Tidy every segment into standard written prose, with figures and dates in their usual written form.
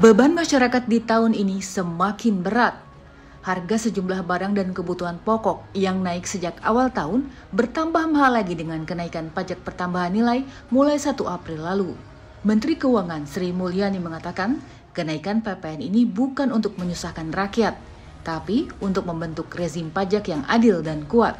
Beban masyarakat di tahun ini semakin berat. Harga sejumlah barang dan kebutuhan pokok yang naik sejak awal tahun bertambah mahal lagi dengan kenaikan pajak pertambahan nilai mulai 1 April lalu. Menteri Keuangan Sri Mulyani mengatakan, kenaikan PPN ini bukan untuk menyusahkan rakyat, tapi untuk membentuk rezim pajak yang adil dan kuat.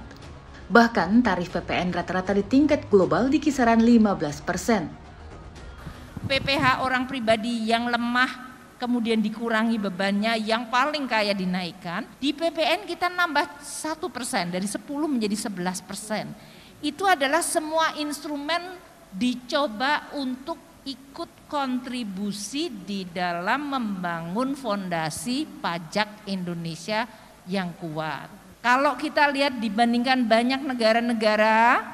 Bahkan tarif PPN rata-rata di tingkat global di kisaran 15%. PPh orang pribadi yang lemah kemudian dikurangi bebannya, yang paling kaya dinaikkan, di PPN kita nambah 1% dari 10 menjadi 11%. Itu adalah semua instrumen dicoba untuk ikut kontribusi di dalam membangun fondasi pajak Indonesia yang kuat. Kalau kita lihat dibandingkan banyak negara-negara,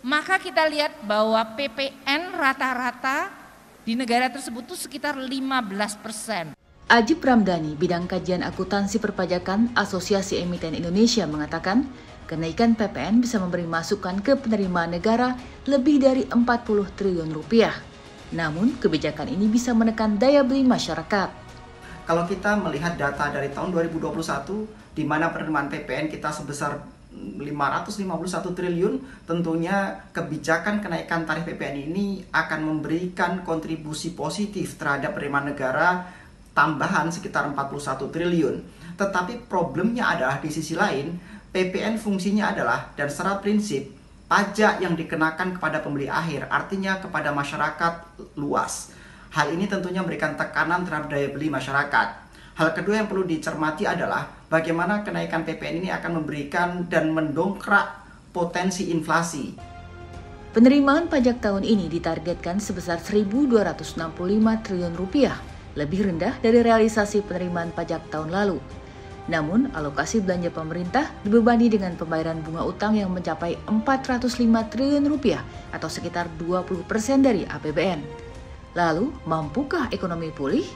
maka kita lihat bahwa PPN rata-rata di negara tersebut itu sekitar 15%. Ajib Ramdhani, bidang kajian akuntansi perpajakan Asosiasi Emiten Indonesia mengatakan, kenaikan PPN bisa memberi masukan ke penerimaan negara lebih dari 40 triliun rupiah. Namun, kebijakan ini bisa menekan daya beli masyarakat. Kalau kita melihat data dari tahun 2021, di mana penerimaan PPN kita sebesar 551 triliun, tentunya kebijakan kenaikan tarif PPN ini akan memberikan kontribusi positif terhadap penerimaan negara tambahan sekitar 41 triliun. Tetapi problemnya adalah di sisi lain, PPN fungsinya adalah dan secara prinsip pajak yang dikenakan kepada pembeli akhir, artinya kepada masyarakat luas. Hal ini tentunya memberikan tekanan terhadap daya beli masyarakat. Hal kedua yang perlu dicermati adalah bagaimana kenaikan PPN ini akan memberikan dan mendongkrak potensi inflasi. Penerimaan pajak tahun ini ditargetkan sebesar 1.265 triliun rupiah, lebih rendah dari realisasi penerimaan pajak tahun lalu. Namun, alokasi belanja pemerintah dibebani dengan pembayaran bunga utang yang mencapai 405 triliun rupiah atau sekitar 20% dari APBN. Lalu, mampukah ekonomi pulih?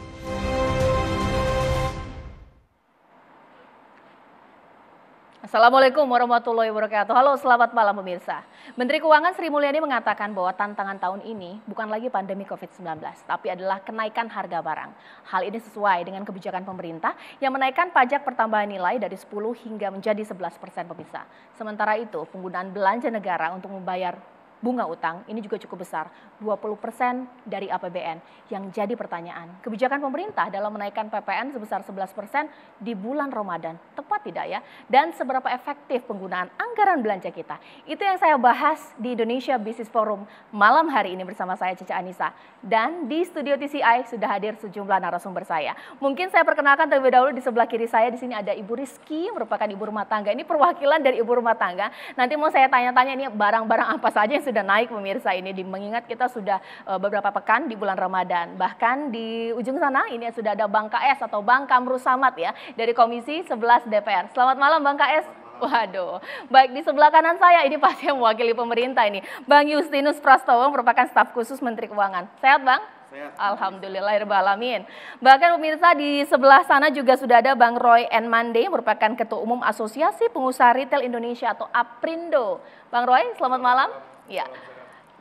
Assalamualaikum warahmatullahi wabarakatuh. Halo, selamat malam pemirsa. Menteri Keuangan Sri Mulyani mengatakan bahwa tantangan tahun ini bukan lagi pandemi COVID-19, tapi adalah kenaikan harga barang. Hal ini sesuai dengan kebijakan pemerintah yang menaikkan pajak pertambahan nilai dari 10 hingga menjadi 11% pemirsa. Sementara itu, penggunaan belanja negara untuk membayar bunga utang ini juga cukup besar, 20% dari APBN. Yang jadi pertanyaan, kebijakan pemerintah dalam menaikkan PPN sebesar 11% di bulan Ramadan, tepat tidak ya? Dan seberapa efektif penggunaan anggaran belanja kita? Itu yang saya bahas di Indonesia Business Forum malam hari ini bersama saya Cece Anissa. Dan di studio TCI sudah hadir sejumlah narasumber saya. Mungkin saya perkenalkan terlebih dahulu, di sebelah kiri saya di sini ada Ibu Rizky, merupakan ibu rumah tangga. Ini perwakilan dari ibu rumah tangga. Nanti mau saya tanya-tanya ini barang-barang apa saja yang sudah naik pemirsa ini, mengingat kita sudah beberapa pekan di bulan Ramadan. Bahkan di ujung sana ini sudah ada Bang KS atau Bang Kamru Samad ya, dari Komisi 11 DPR. Selamat malam Bang KS. Waduh, baik, di sebelah kanan saya ini pasti yang mewakili pemerintah ini, Bang Justinus Prastowo, merupakan staf khusus Menteri Keuangan. Sehat Bang? Sehat. Alhamdulillahirrahmanirrahim. Bahkan pemirsa di sebelah sana juga sudah ada Bang Roy N. Mande, merupakan Ketua Umum Asosiasi Pengusaha Retail Indonesia atau APRindo. Bang Roy, selamat malam. Ya.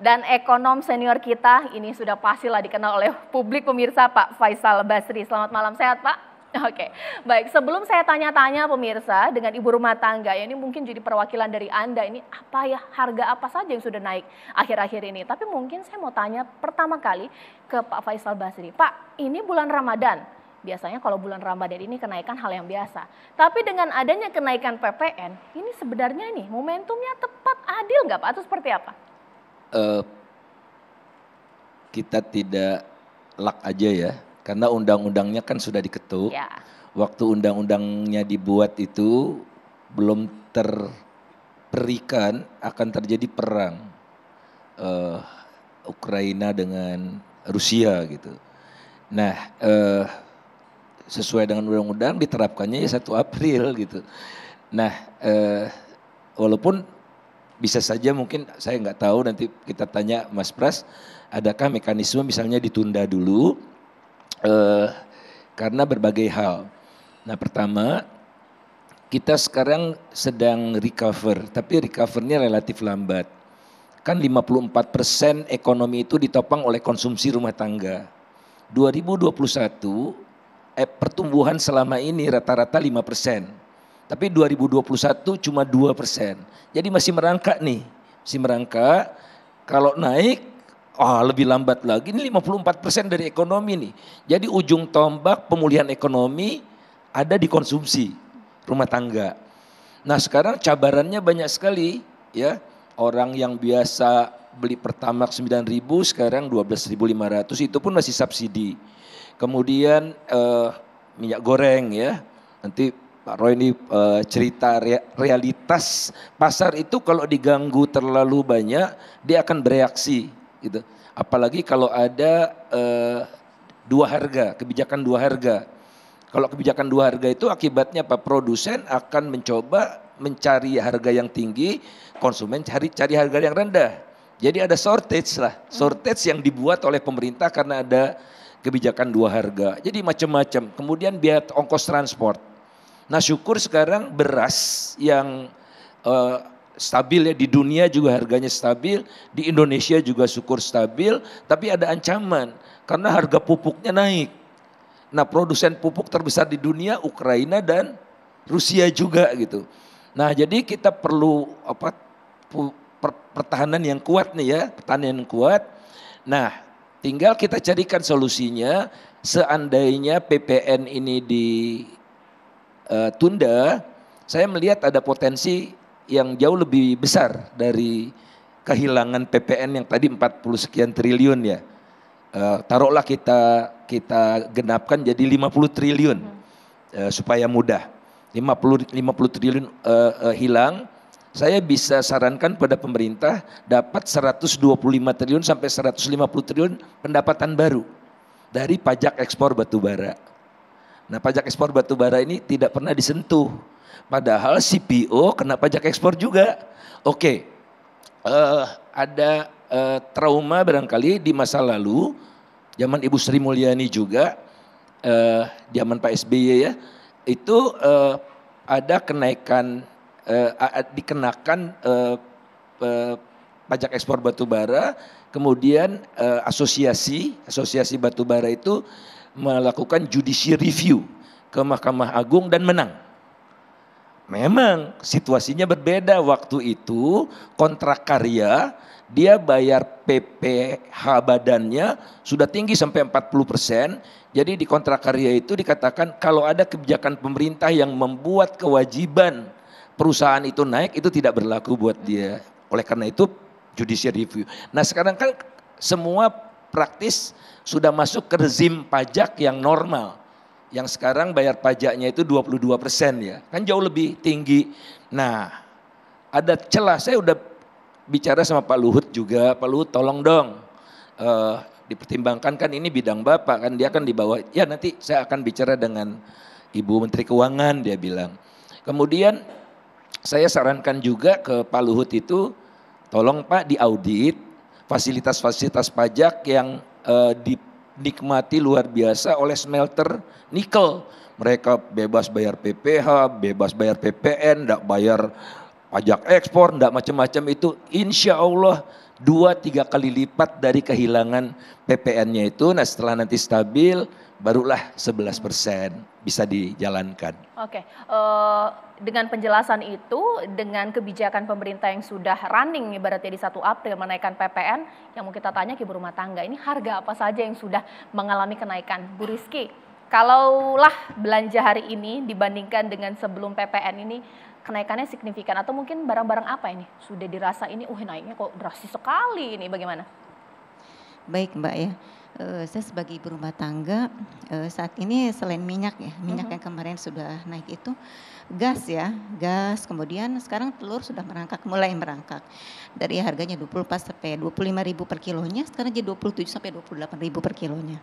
Dan ekonom senior kita ini sudah pastilah dikenal oleh publik pemirsa, Pak Faisal Basri. Selamat malam, sehat Pak? Oke, baik, sebelum saya tanya-tanya pemirsa dengan ibu rumah tangga, ya ini mungkin jadi perwakilan dari Anda, ini apa ya, harga apa saja yang sudah naik akhir-akhir ini. Tapi mungkin saya mau tanya pertama kali ke Pak Faisal Basri. Pak, ini bulan Ramadan. Biasanya kalau bulan Ramadan ini kenaikan hal yang biasa. Tapi dengan adanya kenaikan PPN, ini sebenarnya nih momentumnya tepat, adil nggak Pak? Atau seperti apa? Kita tidak luck aja ya, karena undang-undangnya kan sudah diketuk. Ya. Waktu undang-undangnya dibuat itu belum terperikan akan terjadi perang Ukraina dengan Rusia gitu. Nah, sesuai dengan undang-undang diterapkannya ya 1 April gitu. Nah, walaupun bisa saja mungkin saya nggak tahu, nanti kita tanya Mas Pras, adakah mekanisme misalnya ditunda dulu karena berbagai hal. Nah, pertama kita sekarang sedang recover, tapi recovernya relatif lambat. Kan 54% ekonomi itu ditopang oleh konsumsi rumah tangga. 2021 pertumbuhan selama ini rata-rata 5%. Tapi 2021 cuma 2%. Jadi masih merangkak nih. Masih merangkak. Kalau naik, lebih lambat lagi. Ini 54% dari ekonomi nih. Jadi ujung tombak pemulihan ekonomi ada di konsumsi rumah tangga. Nah sekarang cabarannya banyak sekali ya. Orang yang biasa beli Pertamax 9.000 sekarang 12.500 itu pun masih subsidi. Kemudian minyak goreng ya. Nanti Pak Roy ini cerita realitas pasar itu kalau diganggu terlalu banyak dia akan bereaksi gitu. Apalagi kalau ada dua harga, kebijakan dua harga. Kalau kebijakan dua harga itu akibatnya apa? Produsen akan mencoba mencari harga yang tinggi, konsumen cari harga yang rendah. Jadi ada shortage lah, shortage yang dibuat oleh pemerintah karena ada kebijakan dua harga. Jadi macam-macam. Kemudian biaya ongkos transport. Nah syukur sekarang beras yang stabil ya, di dunia juga harganya stabil, di Indonesia juga syukur stabil, tapi ada ancaman karena harga pupuknya naik. Nah produsen pupuk terbesar di dunia Ukraina dan Rusia juga gitu. Nah jadi kita perlu pertahanan yang kuat nih ya, pertahanan yang kuat. Nah tinggal kita carikan solusinya. Seandainya PPN ini ditunda, saya melihat ada potensi yang jauh lebih besar dari kehilangan PPN yang tadi 40 sekian triliun ya. Taruhlah kita genapkan jadi 50 triliun supaya mudah. 50 triliun hilang. Saya bisa sarankan pada pemerintah dapat 125 triliun sampai 150 triliun pendapatan baru dari pajak ekspor batubara. Nah pajak ekspor batubara ini tidak pernah disentuh. Padahal CPO kena pajak ekspor juga. Oke, ada trauma barangkali di masa lalu, zaman Ibu Sri Mulyani juga, zaman Pak SBY ya, itu ada kenaikan dikenakan pajak ekspor batubara, kemudian asosiasi batubara itu melakukan judicial review ke Mahkamah Agung dan menang. Memang situasinya berbeda waktu itu, kontrak karya dia bayar PPh badannya sudah tinggi sampai 40%. Jadi di kontrak karya itu dikatakan kalau ada kebijakan pemerintah yang membuat kewajiban perusahaan itu naik, itu tidak berlaku buat dia. Oleh karena itu judicial review. Nah sekarang kan semua praktis sudah masuk ke rezim pajak yang normal. Yang sekarang bayar pajaknya itu 22% ya. Kan jauh lebih tinggi. Nah ada celah, saya udah bicara sama Pak Luhut juga. Pak Luhut tolong dong dipertimbangkan, kan ini bidang Bapak kan, dia kan di bawah. Ya nanti saya akan bicara dengan Ibu Menteri Keuangan, dia bilang. Kemudian saya sarankan juga ke Pak Luhut itu, tolong Pak diaudit fasilitas-fasilitas pajak yang dinikmati luar biasa oleh smelter nikel. Mereka bebas bayar PPh, bebas bayar PPN, enggak bayar pajak ekspor, enggak macam-macam itu. Insya Allah 2-3 kali lipat dari kehilangan PPN-nya itu. Nah setelah nanti stabil, barulah 11% bisa dijalankan. Oke, dengan penjelasan itu, dengan kebijakan pemerintah yang sudah running ibaratnya di 1 April menaikkan PPN, yang mau kita tanya ke ibu rumah tangga, ini harga apa saja yang sudah mengalami kenaikan? Bu Rizky, kalaulah belanja hari ini dibandingkan dengan sebelum PPN ini, kenaikannya signifikan atau mungkin barang-barang apa ini sudah dirasa ini, naiknya kok drastis sekali ini, bagaimana? Baik Mbak ya. Saya sebagai ibu rumah tangga saat ini selain minyak ya, minyak yang kemarin sudah naik itu gas ya, gas, kemudian sekarang telur sudah mulai merangkak dari harganya 24 sampai 25.000 per kilonya, sekarang jadi 27 sampai 28.000 per kilonya.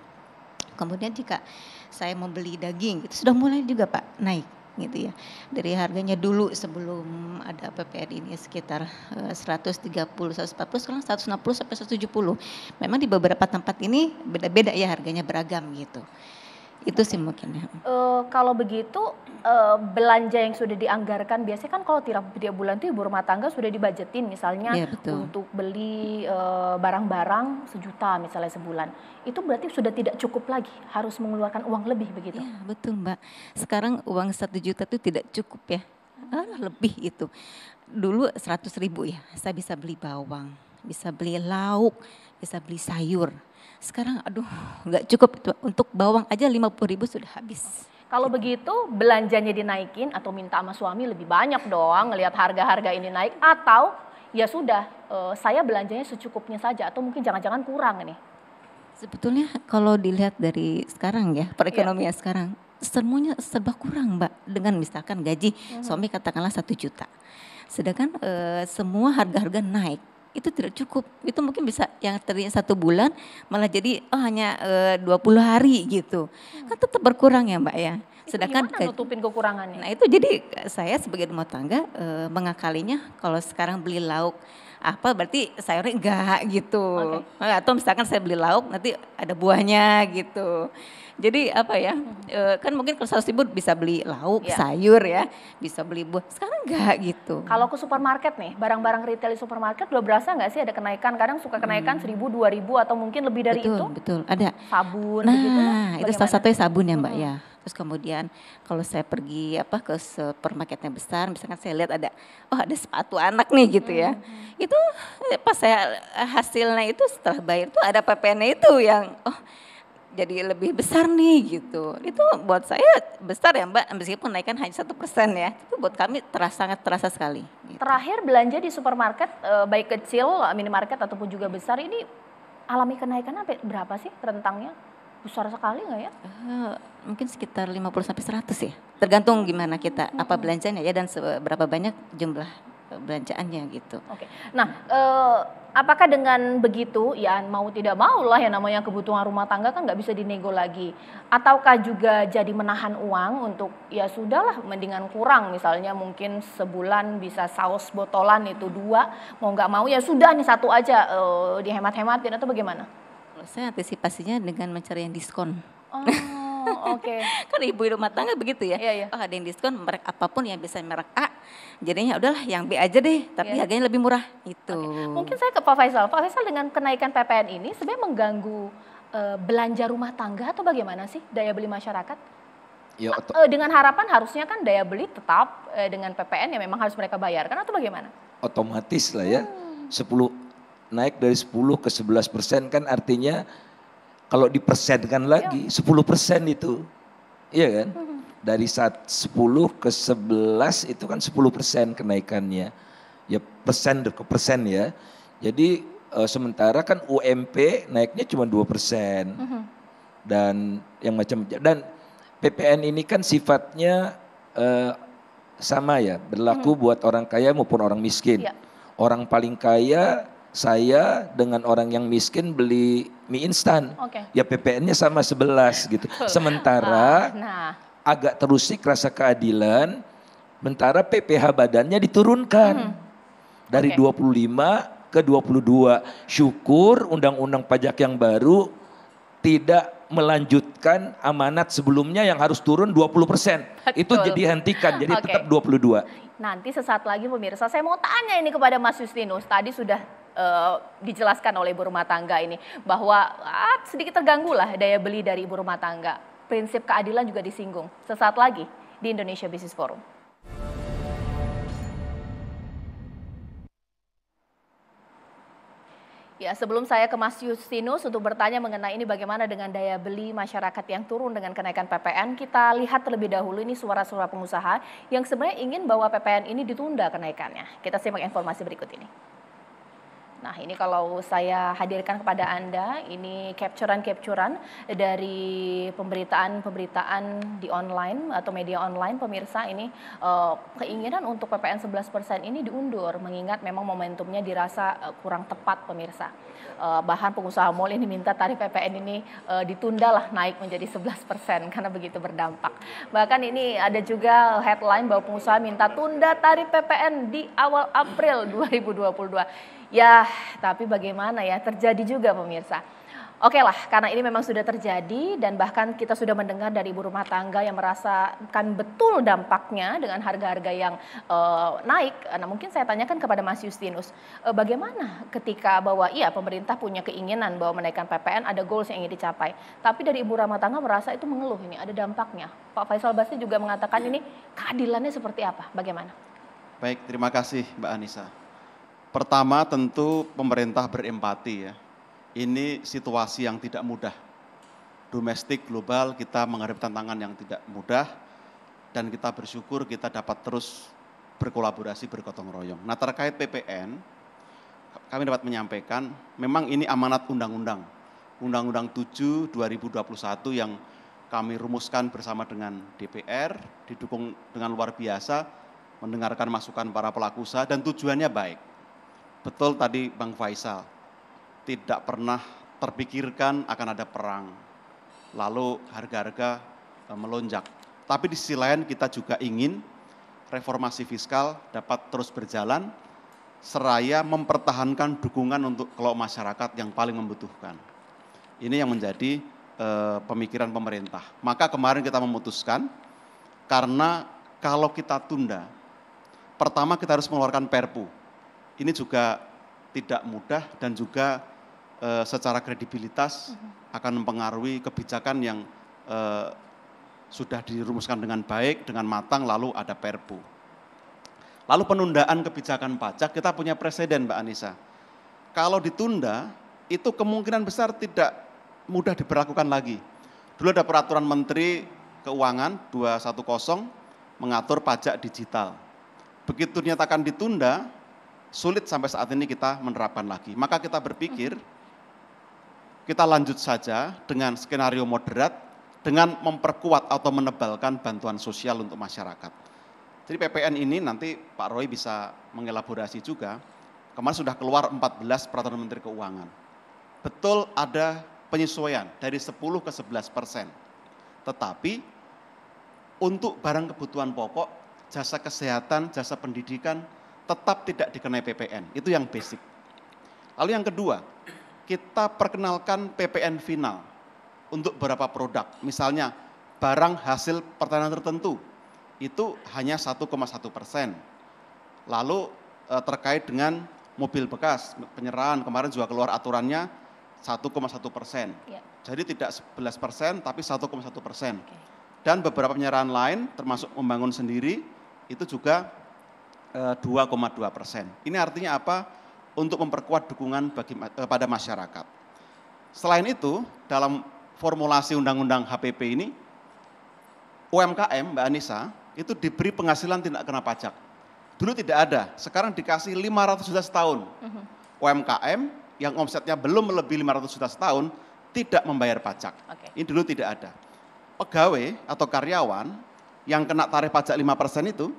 Kemudian jika saya membeli daging itu sudah mulai juga Pak naik gitu ya, dari harganya dulu sebelum ada PPN ini sekitar 130, 140, sekarang 160 sampai 170. Memang di beberapa tempat ini beda-beda ya harganya, beragam gitu. Itu sih mungkin ya. Kalau begitu belanja yang sudah dianggarkan biasanya kan kalau tiap bulan tuh ibu rumah tangga sudah dibajetin misalnya Iya, betul. untuk beli barang-barang 1 juta misalnya sebulan. Itu berarti sudah tidak cukup lagi, harus mengeluarkan uang lebih begitu. Iya, betul Mbak. Sekarang uang 1 juta itu tidak cukup ya. Lebih itu. Dulu 100.000 ya, saya bisa beli bawang, bisa beli lauk, bisa beli sayur. Sekarang aduh nggak cukup itu. Untuk bawang aja 50.000 sudah habis. Kalau begitu belanjanya dinaikin atau minta sama suami lebih banyak dong ngelihat harga-harga ini naik, atau ya sudah saya belanjanya secukupnya saja atau mungkin jangan-jangan kurang nih. Sebetulnya kalau dilihat dari sekarang ya, perekonomian sekarang, semuanya serba kurang Mbak. Dengan misalkan gaji suami katakanlah 1 juta. Sedangkan semua harga-harga naik. Itu tidak cukup. Itu mungkin bisa yang tadinya 1 bulan malah jadi hanya 20 hari gitu. Kan tetap berkurang ya Mbak ya. Sedangkan gimana nutupin kekurangannya? Nah itu jadi saya sebagai rumah tangga mengakalinya kalau sekarang beli lauk apa berarti sayurnya enggak gitu. Atau misalkan saya beli lauk nanti ada buahnya gitu. Jadi apa ya, kan mungkin kalau 100.000 bisa beli lauk, sayur ya, bisa beli buah. Sekarang enggak gitu. Kalau ke supermarket nih, barang-barang retail di supermarket udah berasa nggak sih ada kenaikan? Kadang suka kenaikan 1.000, 2.000 atau mungkin lebih dari itu. Betul, ada. Sabun Nah, begitu. itu salah satunya sabun ya Mbak ya. Terus kemudian kalau saya pergi ke supermarketnya besar, misalkan saya lihat ada sepatu anak nih gitu ya. Itu pas saya hasilnya itu setelah bayar itu ada PPN-nya itu yang jadi lebih besar nih gitu. Itu buat saya besar ya Mbak, meskipun naikkan hanya 1% ya. Tapi buat kami sangat terasa sekali. Gitu. Terakhir belanja di supermarket, baik kecil, minimarket ataupun juga besar, ini alami kenaikan sampai berapa sih rentangnya? Besar sekali nggak ya? Mungkin sekitar 50-100 ya. Tergantung gimana kita, apa belanjanya ya dan seberapa banyak jumlah belanjaannya gitu. Oke. Nah, apakah dengan begitu ya mau tidak mau lah yang namanya kebutuhan rumah tangga kan nggak bisa dinego lagi, ataukah juga jadi menahan uang untuk ya sudahlah mendingan kurang, misalnya mungkin sebulan bisa saus botolan itu 2, mau nggak mau ya sudah nih 1 aja dihemat-hematin atau bagaimana? Saya antisipasinya dengan mencari yang diskon. Oke. Kan ibu rumah tangga begitu ya. Iya. Ada yang diskon merek apapun yang bisa merek A. Jadinya udahlah yang B aja deh, tapi harganya lebih murah itu. Mungkin saya ke Pak Faisal. Pak Faisal, dengan kenaikan PPN ini sebenarnya mengganggu belanja rumah tangga atau bagaimana sih daya beli masyarakat? Ya, dengan harapan harusnya kan daya beli tetap dengan PPN yang memang harus mereka bayarkan atau bagaimana? Otomatis lah ya. 10 naik dari 10 ke 11% kan artinya kalau dipersenkan lagi 10% itu. Iya kan? Dari 10 ke 11 itu kan 10% kenaikannya. Ya persen ke persen ya. Jadi sementara kan UMP naiknya cuma 2%. Dan yang macam-macam. Dan PPN ini kan sifatnya sama ya. Berlaku buat orang kaya maupun orang miskin. Orang paling kaya saya dengan orang yang miskin beli mie instan, ya PPN-nya sama 11 gitu. Sementara agak terusik rasa keadilan, sementara PPh badannya diturunkan dari 25 ke 22. Syukur undang-undang pajak yang baru tidak melanjutkan amanat sebelumnya yang harus turun 20%. Itu dihentikan, jadi tetap 22. Nanti sesaat lagi pemirsa, saya mau tanya ini kepada Mas Justinus. Tadi sudah dijelaskan oleh ibu rumah tangga ini bahwa sedikit terganggu lah daya beli dari ibu rumah tangga. Prinsip keadilan juga disinggung. Sesaat lagi di Indonesia Business Forum. Ya, sebelum saya ke Mas Justinus untuk bertanya mengenai ini bagaimana dengan daya beli masyarakat yang turun dengan kenaikan PPN, kita lihat terlebih dahulu ini suara-suara pengusaha yang sebenarnya ingin bahwa PPN ini ditunda kenaikannya. Kita simak informasi berikut ini. Nah, ini kalau saya hadirkan kepada Anda, ini capturan-capturan dari pemberitaan di online atau media online, pemirsa. Ini keinginan untuk PPN 11% ini diundur, mengingat memang momentumnya dirasa kurang tepat, pemirsa. Bahkan pengusaha mal ini minta tarif PPN ini ditunda lah naik menjadi 11% karena begitu berdampak. Bahkan ini ada juga headline bahwa pengusaha minta tunda tarif PPN di awal April 2022. Ya, tapi bagaimana ya, terjadi juga pemirsa. Oke lah, karena ini memang sudah terjadi dan bahkan kita sudah mendengar dari ibu rumah tangga yang merasakan betul dampaknya dengan harga-harga yang naik. Nah mungkin saya tanyakan kepada Mas Justinus, bagaimana ketika bahwa iya pemerintah punya keinginan bahwa menaikkan PPN ada goals yang ingin dicapai. Tapi dari ibu rumah tangga merasa itu mengeluh ini ada dampaknya. Pak Faisal Basri juga mengatakan ini keadilannya seperti apa, bagaimana? Baik, terima kasih Mbak Anissa. Pertama tentu pemerintah berempati ya. Ini situasi yang tidak mudah. Domestik, global, kita menghadapi tantangan yang tidak mudah dan kita bersyukur kita dapat terus berkolaborasi, bergotong royong. Nah terkait PPN, kami dapat menyampaikan memang ini amanat undang-undang. Undang-Undang 7 2021 yang kami rumuskan bersama dengan DPR, didukung dengan luar biasa, mendengarkan masukan para pelaku usaha dan tujuannya baik. Betul tadi Bang Faisal. Tidak pernah terpikirkan akan ada perang, lalu harga-harga melonjak. Tapi di sisi lain kita juga ingin reformasi fiskal dapat terus berjalan, seraya mempertahankan dukungan untuk kelompok masyarakat yang paling membutuhkan. Ini yang menjadi pemikiran pemerintah. Maka kemarin kita memutuskan, karena kalau kita tunda, pertama kita harus mengeluarkan Perpu. Ini juga tidak mudah dan juga secara kredibilitas akan mempengaruhi kebijakan yang sudah dirumuskan dengan baik, dengan matang, lalu ada Perpu. Lalu penundaan kebijakan pajak, kita punya presiden Mbak Anissa. Kalau ditunda, itu kemungkinan besar tidak mudah diberlakukan lagi. Dulu ada peraturan Menteri Keuangan 210 mengatur pajak digital. Begitu dinyatakan ditunda, sulit sampai saat ini kita menerapkan lagi. Maka kita berpikir, kita lanjut saja dengan skenario moderat, dengan memperkuat atau menebalkan bantuan sosial untuk masyarakat. Jadi PPN ini nanti Pak Roy bisa mengelaborasi juga, kemarin sudah keluar 14 peraturan Menteri Keuangan. Betul ada penyesuaian dari 10 ke 11%. Tetapi untuk barang kebutuhan pokok, jasa kesehatan, jasa pendidikan, tetap tidak dikenai PPN, itu yang basic. Lalu yang kedua, kita perkenalkan PPN final untuk beberapa produk, misalnya barang hasil pertanian tertentu, itu hanya 1,1%. Lalu terkait dengan mobil bekas, penyerahan, kemarin juga keluar aturannya 1,1%. Ya. Jadi tidak 11%, tapi 1,1%. Okay. Dan beberapa penyerahan lain, termasuk membangun sendiri, itu juga 2,2%. Ini artinya apa? Untuk memperkuat dukungan pada masyarakat. Selain itu, dalam formulasi undang-undang HPP ini, UMKM, Mbak Anissa, itu diberi penghasilan tidak kena pajak. Dulu tidak ada, sekarang dikasih 500 juta setahun. UMKM yang omsetnya belum melebihi 500 juta setahun, tidak membayar pajak. Okay. Ini dulu tidak ada. Pegawai atau karyawan yang kena tarif pajak 5% itu,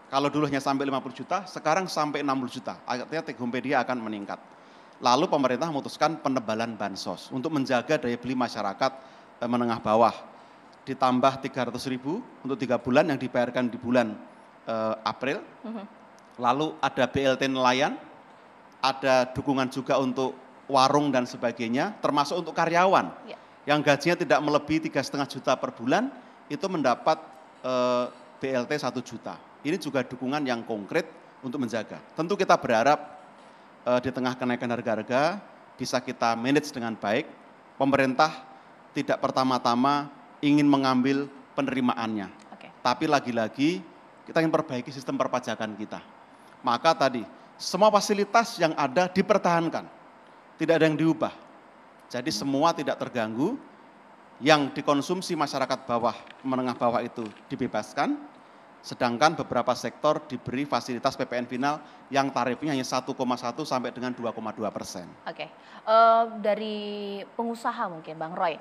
kalau dulunya sampai 50 juta, sekarang sampai 60 juta. Artinya take home pay dia akan meningkat. Lalu pemerintah memutuskan penebalan bansos untuk menjaga daya beli masyarakat menengah bawah. Ditambah 300.000 untuk 3 bulan yang dibayarkan di bulan April. Lalu ada BLT nelayan, ada dukungan juga untuk warung dan sebagainya, termasuk untuk karyawan. Yang gajinya tidak melebihi 3,5 juta per bulan, itu mendapat BLT 1 juta. Ini juga dukungan yang konkret untuk menjaga. Tentu kita berharap di tengah kenaikan harga-harga bisa kita manage dengan baik. Pemerintah tidak pertama-tama ingin mengambil penerimaannya. Tapi lagi-lagi kita ingin perbaiki sistem perpajakan kita. Maka tadi semua fasilitas yang ada dipertahankan. Tidak ada yang diubah. Jadi semua tidak terganggu. Yang dikonsumsi masyarakat bawah, menengah bawah itu dibebaskan. Sedangkan beberapa sektor diberi fasilitas PPN final yang tarifnya hanya 1,1 sampai dengan 2,2%. Oke, dari pengusaha mungkin Bang Roy,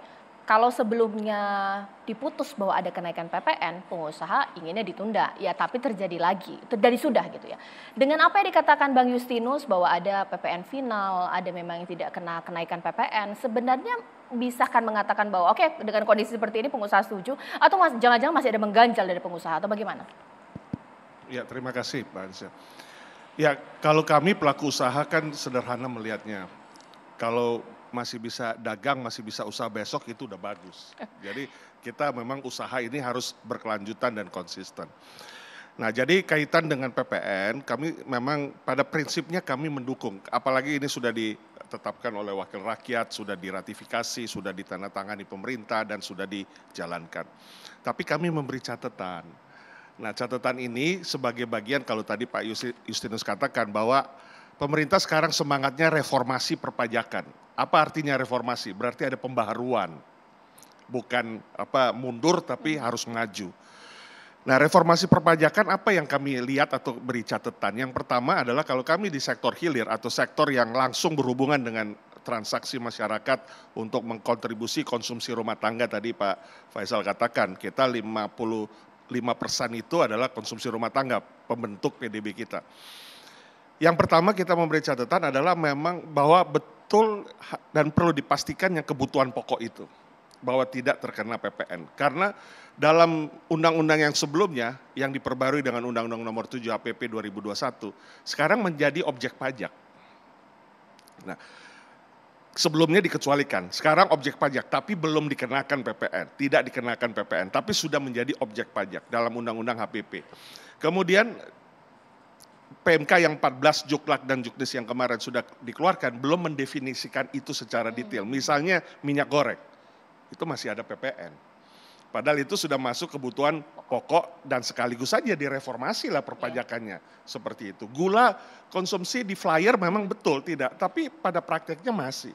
kalau sebelumnya diputus bahwa ada kenaikan PPN, pengusaha inginnya ditunda, ya tapi terjadi lagi, terjadi sudah gitu ya. Dengan apa yang dikatakan Bang Justinus bahwa ada PPN final, ada memang yang tidak kena kenaikan PPN, sebenarnya bisakah mengatakan bahwa oke, dengan kondisi seperti ini pengusaha setuju, atau jangan-jangan masih ada mengganjal dari pengusaha atau bagaimana? Ya, terima kasih Pak Anissa. Ya, kalau kami pelaku usaha kan sederhana melihatnya. Kalau masih bisa dagang, masih bisa usaha besok itu udah bagus. Jadi kita memang usaha ini harus berkelanjutan dan konsisten. Nah, jadi kaitan dengan PPN, kami memang pada prinsipnya kami mendukung, apalagi ini sudah ditetapkan oleh wakil rakyat, sudah diratifikasi, sudah ditandatangani pemerintah dan sudah dijalankan. Tapi kami memberi catatan. Nah, catatan ini sebagai bagian kalau tadi Pak Justinus katakan bahwa pemerintah sekarang semangatnya reformasi perpajakan. Apa artinya reformasi? Berarti ada pembaharuan. Bukan mundur tapi harus maju. Nah, reformasi perpajakan apa yang kami lihat atau beri catatan? Yang pertama adalah kalau kami di sektor hilir atau sektor yang langsung berhubungan dengan transaksi masyarakat untuk mengkontribusi konsumsi rumah tangga tadi Pak Faisal katakan, kita 55% itu adalah konsumsi rumah tangga, pembentuk PDB kita. Yang pertama kita memberi catatan adalah memang bahwa betul dan perlu dipastikan yang kebutuhan pokok itu, bahwa tidak terkena PPN. Karena dalam undang-undang yang sebelumnya, yang diperbarui dengan Undang-Undang Nomor 7 HPP 2021, sekarang menjadi objek pajak. Nah, sebelumnya dikecualikan, sekarang objek pajak, tapi belum dikenakan PPN, tidak dikenakan PPN, tapi sudah menjadi objek pajak dalam Undang-Undang HPP. Kemudian PMK yang 14 Juklak dan Juknis yang kemarin sudah dikeluarkan belum mendefinisikan itu secara detail. Misalnya minyak goreng, itu masih ada PPN. Padahal itu sudah masuk kebutuhan pokok dan sekaligus saja direformasi lah perpajakannya. Seperti itu. Gula konsumsi di flyer memang betul tidak, tapi pada prakteknya masih.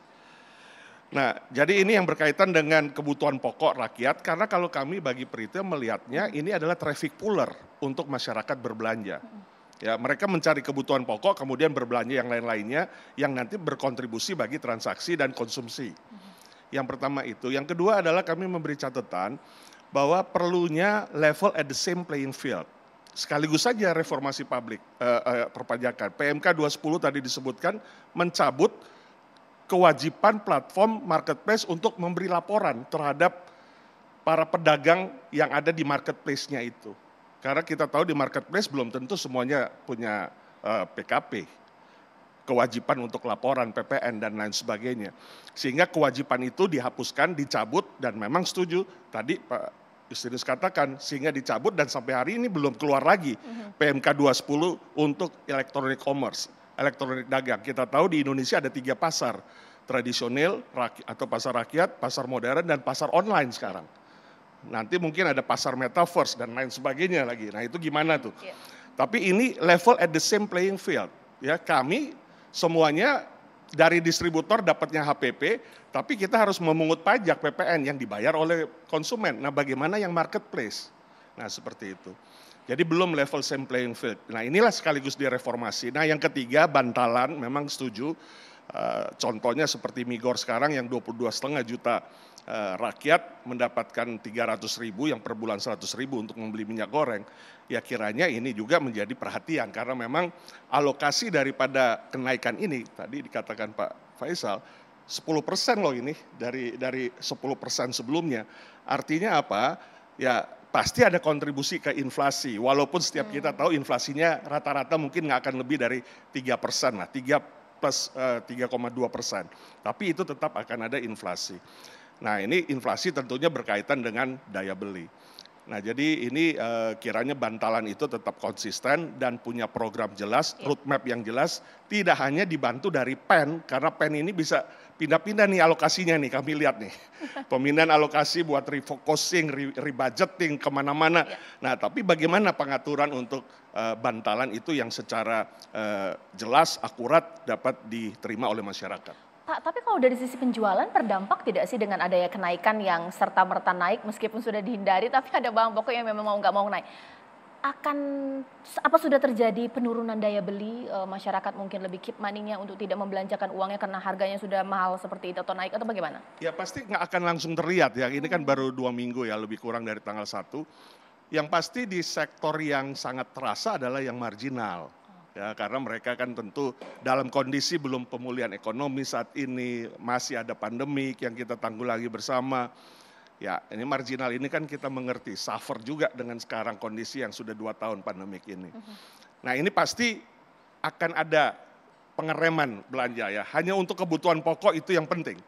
Nah, jadi ini yang berkaitan dengan kebutuhan pokok rakyat, karena kalau kami bagi Peritel melihatnya ini adalah traffic puller untuk masyarakat berbelanja. Ya, mereka mencari kebutuhan pokok, kemudian berbelanja yang lain-lainnya, yang nanti berkontribusi bagi transaksi dan konsumsi. Yang pertama itu. Yang kedua adalah kami memberi catatan bahwa perlunya level at the same playing field. Sekaligus saja reformasi perpajakan. PMK 210 tadi disebutkan mencabut kewajiban platform marketplace untuk memberi laporan terhadap para pedagang yang ada di marketplace-nya itu. Karena kita tahu di marketplace belum tentu semuanya punya PKP. Kewajiban untuk laporan PPN dan lain sebagainya. Sehingga kewajiban itu dihapuskan, dicabut, dan memang setuju tadi Pak Justinus katakan, sehingga dicabut dan sampai hari ini belum keluar lagi PMK 210 untuk electronic commerce, elektronik dagang. Kita tahu di Indonesia ada 3 pasar, tradisional atau pasar rakyat, pasar modern, dan pasar online sekarang. Nanti mungkin ada pasar metaverse dan lain sebagainya lagi. Nah itu gimana tuh? Tapi ini level at the same playing field. Ya, kami semuanya dari distributor dapatnya HPP, tapi kita harus memungut pajak PPN yang dibayar oleh konsumen. Nah, bagaimana yang marketplace? Nah, seperti itu. Jadi belum level same playing field. Nah, inilah sekaligus direformasi. Nah, yang ketiga, bantalan memang setuju. Contohnya seperti Migor sekarang yang 22,5 juta rakyat mendapatkan 300.000 yang per bulan 100.000 untuk membeli minyak goreng. Ya kiranya ini juga menjadi perhatian karena memang alokasi daripada kenaikan ini tadi dikatakan Pak Faisal 10% loh ini dari 10% sebelumnya. Artinya apa? Ya pasti ada kontribusi ke inflasi. Walaupun setiap kita tahu inflasinya rata-rata mungkin nggak akan lebih dari 3% lah, 3,2%. Tapi itu tetap akan ada inflasi. Nah ini inflasi tentunya berkaitan dengan daya beli. Nah jadi ini kiranya bantalan itu tetap konsisten dan punya program jelas, roadmap yang jelas. Tidak hanya dibantu dari PEN, karena PEN ini bisa pindah-pindah nih alokasinya nih, kami lihat nih. Pemindahan alokasi buat refocusing, rebudgeting kemana-mana. Nah tapi bagaimana pengaturan untuk bantalan itu yang secara jelas, akurat dapat diterima oleh masyarakat. Pak, tapi kalau dari sisi penjualan berdampak tidak sih dengan adanya kenaikan yang serta-merta naik meskipun sudah dihindari, tapi ada bahan pokok yang memang mau nggak mau naik. Apa sudah terjadi penurunan daya beli, masyarakat mungkin lebih keep money-nya untuk tidak membelanjakan uangnya karena harganya sudah mahal seperti itu atau naik atau bagaimana? Ya pasti nggak akan langsung terlihat ya, ini kan baru 2 minggu ya, lebih kurang dari tanggal 1. Yang pasti di sektor yang sangat terasa adalah yang marginal. Ya, karena mereka kan tentu dalam kondisi belum pemulihan ekonomi saat ini, masih ada pandemik yang kita tanggulangi bersama. Ya, ini marginal ini kan kita mengerti, suffer juga dengan sekarang kondisi yang sudah 2 tahun pandemik ini. Nah ini pasti akan ada pengereman belanja ya. Hanya untuk kebutuhan pokok itu yang penting.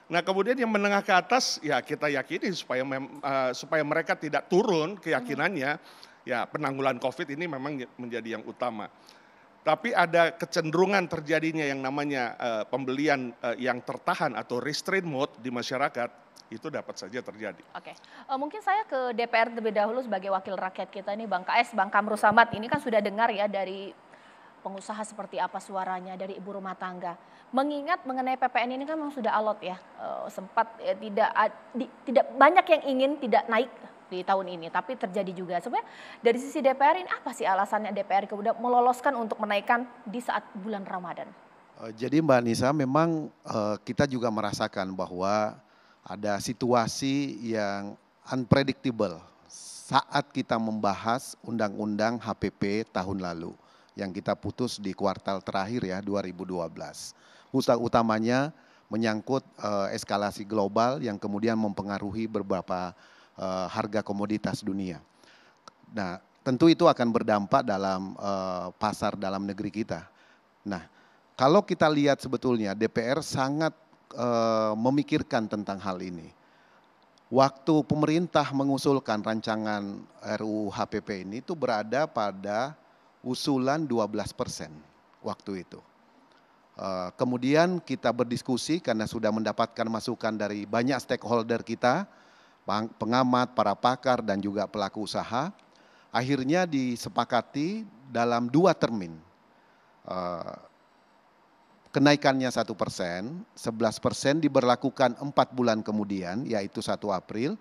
Nah kemudian yang menengah ke atas ya kita yakini supaya mereka tidak turun keyakinannya, ya penanggulangan COVID ini memang menjadi yang utama. Tapi ada kecenderungan terjadinya yang namanya pembelian yang tertahan atau restraint mode di masyarakat, itu dapat saja terjadi. Oke, mungkin saya ke DPR terlebih dahulu sebagai wakil rakyat kita ini, Bang KS, Bang Kamru Samad, ini kan sudah dengar ya dari pengusaha seperti apa suaranya, dari ibu rumah tangga. Mengingat mengenai PPN ini kan memang sudah alot ya, sempat ya, tidak banyak yang ingin tidak naik di tahun ini, tapi terjadi juga. Sebenarnya dari sisi DPR ini apa sih alasannya DPR kemudian meloloskan untuk menaikkan di saat bulan Ramadan? Jadi Mbak Nisa, memang kita juga merasakan bahwa ada situasi yang unpredictable saat kita membahas undang-undang HPP tahun lalu yang kita putus di kuartal terakhir ya 2012. Utamanya menyangkut eskalasi global yang kemudian mempengaruhi beberapa harga komoditas dunia. Nah, tentu itu akan berdampak dalam pasar dalam negeri kita. Nah, kalau kita lihat sebetulnya DPR sangat memikirkan tentang hal ini. Waktu pemerintah mengusulkan rancangan RUU HPP ini itu berada pada usulan 12% waktu itu. Kemudian kita berdiskusi karena sudah mendapatkan masukan dari banyak stakeholder kita, pengamat, para pakar dan juga pelaku usaha. Akhirnya disepakati dalam 2 termin. Kenaikannya 1%, 11% diberlakukan 4 bulan kemudian, yaitu 1 April.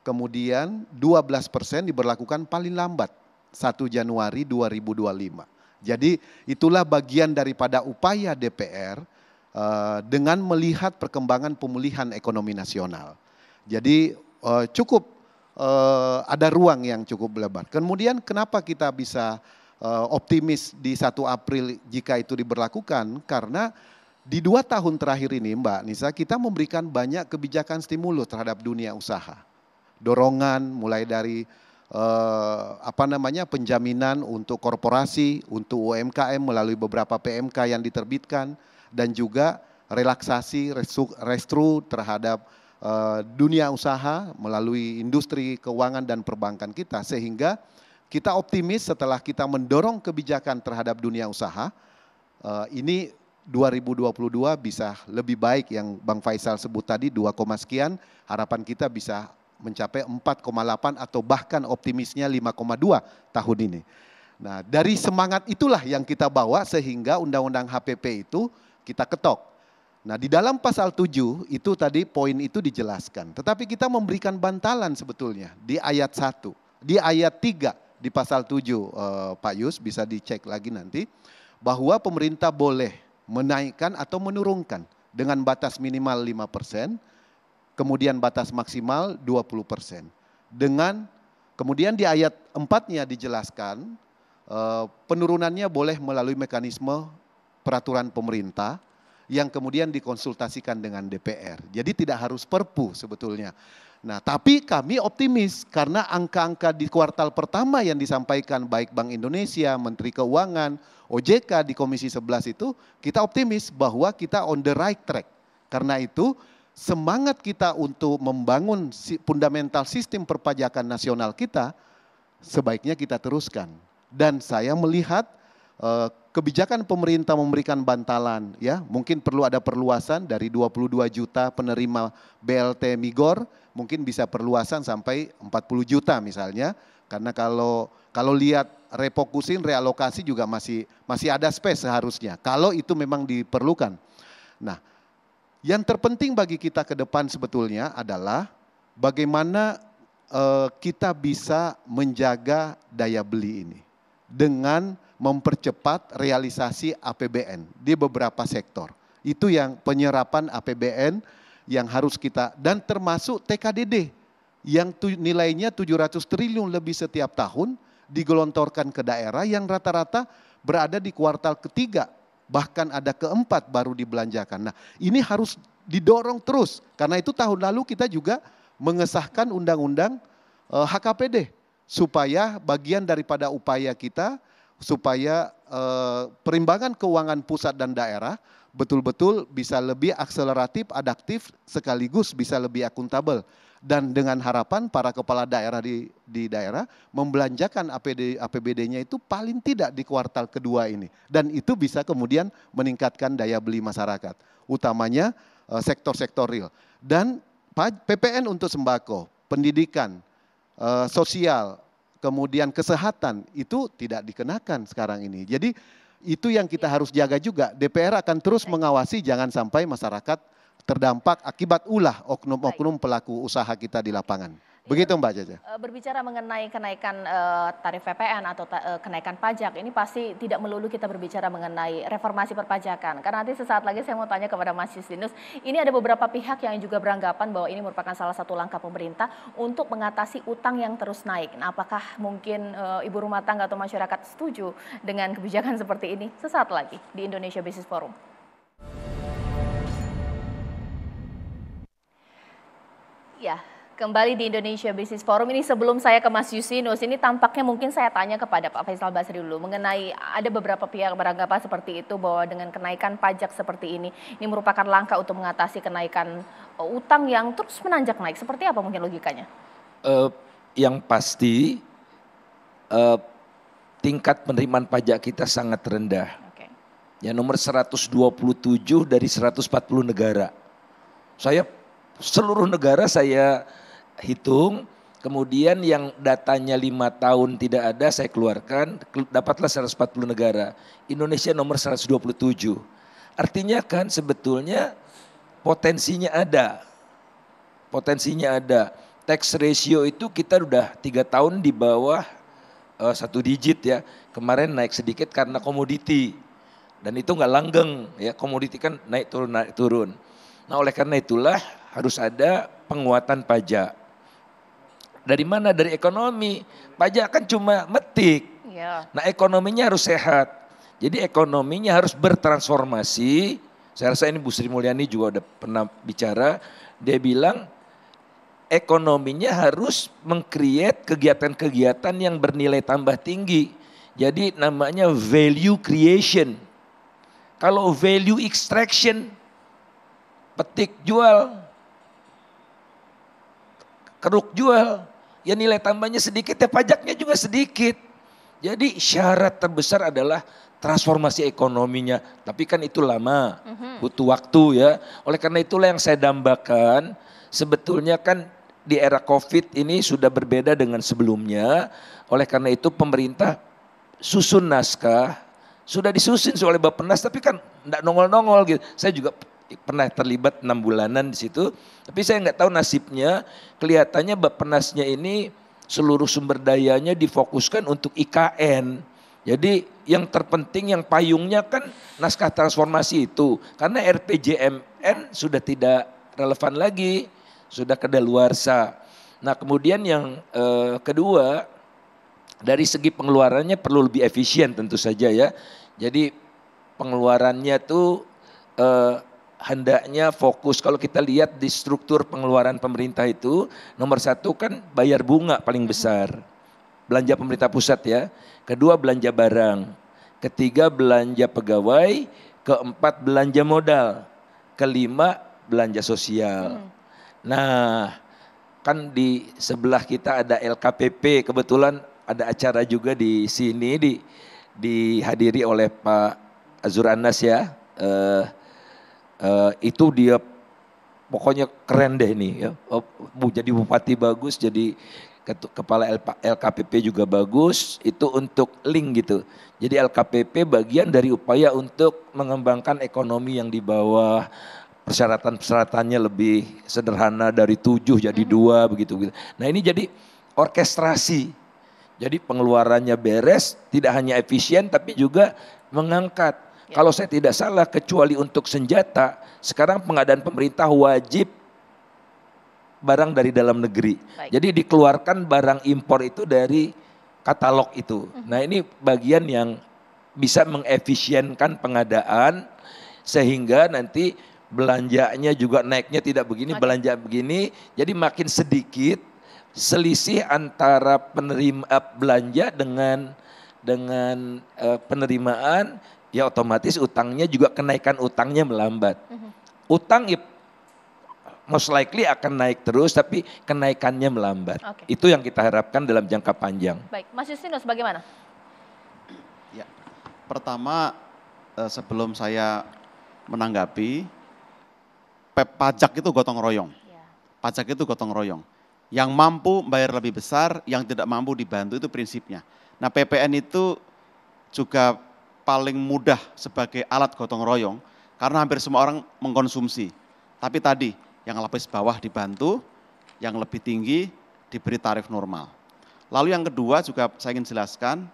Kemudian 12% diberlakukan paling lambat 1 Januari 2025. Jadi itulah bagian daripada upaya DPR dengan melihat perkembangan pemulihan ekonomi nasional. Jadi cukup ada ruang yang cukup lebar. Kemudian kenapa kita bisa optimis di 1 April jika itu diberlakukan? Karena di 2 tahun terakhir ini Mbak Nisa, kita memberikan banyak kebijakan stimulus terhadap dunia usaha. Dorongan mulai dari penjaminan untuk korporasi, untuk UMKM melalui beberapa PMK yang diterbitkan, dan juga relaksasi restru terhadap dunia usaha melalui industri keuangan dan perbankan kita, sehingga kita optimis setelah kita mendorong kebijakan terhadap dunia usaha, ini 2022 bisa lebih baik yang Bang Faisal sebut tadi 2, sekian, harapan kita bisa mencapai 4,8 atau bahkan optimisnya 5,2 tahun ini. Nah, dari semangat itulah yang kita bawa sehingga undang-undang HPP itu kita ketok. Nah, di dalam pasal 7 itu tadi poin itu dijelaskan. Tetapi kita memberikan bantalan sebetulnya di ayat 1, di ayat 3 di pasal 7 Pak Yus bisa dicek lagi nanti, bahwa pemerintah boleh menaikkan atau menurunkan dengan batas minimal 5%, kemudian batas maksimal 20%. Kemudian di ayat 4-nya dijelaskan penurunannya boleh melalui mekanisme peraturan pemerintah yang kemudian dikonsultasikan dengan DPR. Jadi tidak harus perpu sebetulnya. Nah, tapi kami optimis karena angka-angka di kuartal pertama yang disampaikan baik Bank Indonesia, Menteri Keuangan, OJK di Komisi 11 itu, kita optimis bahwa kita on the right track. Karena itu semangat kita untuk membangun fundamental sistem perpajakan nasional kita sebaiknya kita teruskan. Dan saya melihat kebijakan pemerintah memberikan bantalan, ya mungkin perlu ada perluasan dari 22 juta penerima BLT Migor, mungkin bisa perluasan sampai 40 juta misalnya, karena kalau lihat refocusing, realokasi juga masih ada space seharusnya, kalau itu memang diperlukan. Nah, yang terpenting bagi kita ke depan sebetulnya adalah bagaimana kita bisa menjaga daya beli ini dengan mempercepat realisasi APBN di beberapa sektor. Itu yang penyerapan APBN yang harus kita, dan termasuk TKDD yang nilainya 700 triliun lebih setiap tahun digelontorkan ke daerah yang rata-rata berada di kuartal ketiga. Bahkan ada keempat baru dibelanjakan. Nah, ini harus didorong terus. Karena itu tahun lalu kita juga mengesahkan undang-undang HKPD. Supaya bagian daripada upaya kita supaya perimbangan keuangan pusat dan daerah betul-betul bisa lebih akseleratif, adaptif, sekaligus bisa lebih akuntabel. Dan dengan harapan para kepala daerah di daerah membelanjakan APBD-nya itu paling tidak di kuartal kedua ini. Dan itu bisa kemudian meningkatkan daya beli masyarakat, utamanya sektor-sektor real. Dan PPN untuk sembako, pendidikan, sosial, kemudian kesehatan itu tidak dikenakan sekarang ini. Jadi itu yang kita harus jaga juga. DPR akan terus mengawasi jangan sampai masyarakat terdampak akibat ulah oknum-oknum pelaku usaha kita di lapangan. Begitu Mbak Caca. Berbicara mengenai kenaikan tarif PPN atau kenaikan pajak, ini pasti tidak melulu kita berbicara mengenai reformasi perpajakan. Karena nanti sesaat lagi saya mau tanya kepada Mas Justinus, ini ada beberapa pihak yang juga beranggapan bahwa ini merupakan salah satu langkah pemerintah untuk mengatasi utang yang terus naik. Nah, apakah mungkin ibu rumah tangga atau masyarakat setuju dengan kebijakan seperti ini? Sesaat lagi di Indonesia Business Forum. Ya, kembali di Indonesia Business Forum. Ini sebelum saya ke Mas Justinus, ini tampaknya mungkin saya tanya kepada Pak Faisal Basri dulu mengenai ada beberapa pihak beranggapan seperti itu bahwa dengan kenaikan pajak seperti ini merupakan langkah untuk mengatasi kenaikan utang yang terus menanjak naik. Seperti apa mungkin logikanya? Yang pasti tingkat penerimaan pajak kita sangat rendah. Ya, nomor 127 dari 140 negara. Seluruh negara saya hitung, kemudian yang datanya 5 tahun tidak ada saya keluarkan, dapatlah 140 negara. Indonesia nomor 127. Artinya kan sebetulnya potensinya ada. Potensinya ada. Tax ratio itu kita udah 3 tahun di bawah 1 digit ya. Kemarin naik sedikit karena komoditi. Dan itu nggak langgeng ya, komoditi kan naik turun. Nah, oleh karena itulah harus ada penguatan pajak. Dari mana? Dari ekonomi. Pajak kan cuma metik. Nah, ekonominya harus sehat. Jadi ekonominya harus bertransformasi. Saya rasa ini Bu Sri Mulyani juga udah pernah bicara. Dia bilang ekonominya harus meng-create kegiatan-kegiatan yang bernilai tambah tinggi. Jadi namanya value creation. Kalau value extraction, petik jual, keruk jual, ya nilai tambahnya sedikit, ya pajaknya juga sedikit. Jadi syarat terbesar adalah transformasi ekonominya. Tapi kan itu lama, butuh waktu ya. Oleh karena itulah yang saya dambakan, sebetulnya kan di era COVID ini sudah berbeda dengan sebelumnya. Oleh karena itu pemerintah susun naskah, sudah disusun oleh Bappenas tapi kan enggak nongol-nongol gitu. Saya juga pernah terlibat 6 bulanan di situ, tapi saya nggak tahu nasibnya. Kelihatannya Bappenasnya ini seluruh sumber dayanya difokuskan untuk IKN. Jadi yang terpenting, yang payungnya kan naskah transformasi itu, karena RPJMN sudah tidak relevan lagi, sudah kadaluarsa. Nah kemudian yang kedua, dari segi pengeluarannya perlu lebih efisien tentu saja ya. Jadi pengeluarannya tuh hendaknya fokus. Kalau kita lihat di struktur pengeluaran pemerintah itu, nomor 1 kan bayar bunga paling besar, belanja pemerintah pusat ya. Kedua belanja barang, ketiga belanja pegawai, keempat belanja modal, kelima belanja sosial. Nah kan di sebelah kita ada LKPP, kebetulan ada acara juga di sini dihadiri oleh Pak Azur Anas ya. Itu dia pokoknya keren deh ini ya. Jadi bupati bagus, jadi kepala LKPP juga bagus, itu untuk link gitu. Jadi LKPP bagian dari upaya untuk mengembangkan ekonomi yang di bawah, persyaratan-persyaratannya lebih sederhana dari 7 jadi 2 begitu. Nah ini jadi orkestrasi. Jadi pengeluarannya beres, tidak hanya efisien tapi juga mengangkat. Kalau saya tidak salah, kecuali untuk senjata, sekarang pengadaan pemerintah wajib barang dari dalam negeri. Jadi dikeluarkan barang impor itu dari katalog itu. Nah ini bagian yang bisa mengefisienkan pengadaan, sehingga nanti belanjanya juga naiknya tidak begini, belanja begini. Jadi makin sedikit selisih antara penerima belanja dengan dengan penerimaan, ya otomatis utangnya juga kenaikan utangnya melambat. Utang ya most likely akan naik terus, tapi kenaikannya melambat. Itu yang kita harapkan dalam jangka panjang. Baik, Mas Justinus bagaimana? Ya, pertama sebelum saya menanggapi, pajak itu gotong royong. Pajak itu gotong royong. Yang mampu bayar lebih besar, yang tidak mampu dibantu, itu prinsipnya. Nah, PPN itu juga paling mudah sebagai alat gotong royong karena hampir semua orang mengkonsumsi. Tapi tadi yang lapis bawah dibantu, yang lebih tinggi diberi tarif normal. Lalu yang kedua juga saya ingin jelaskan,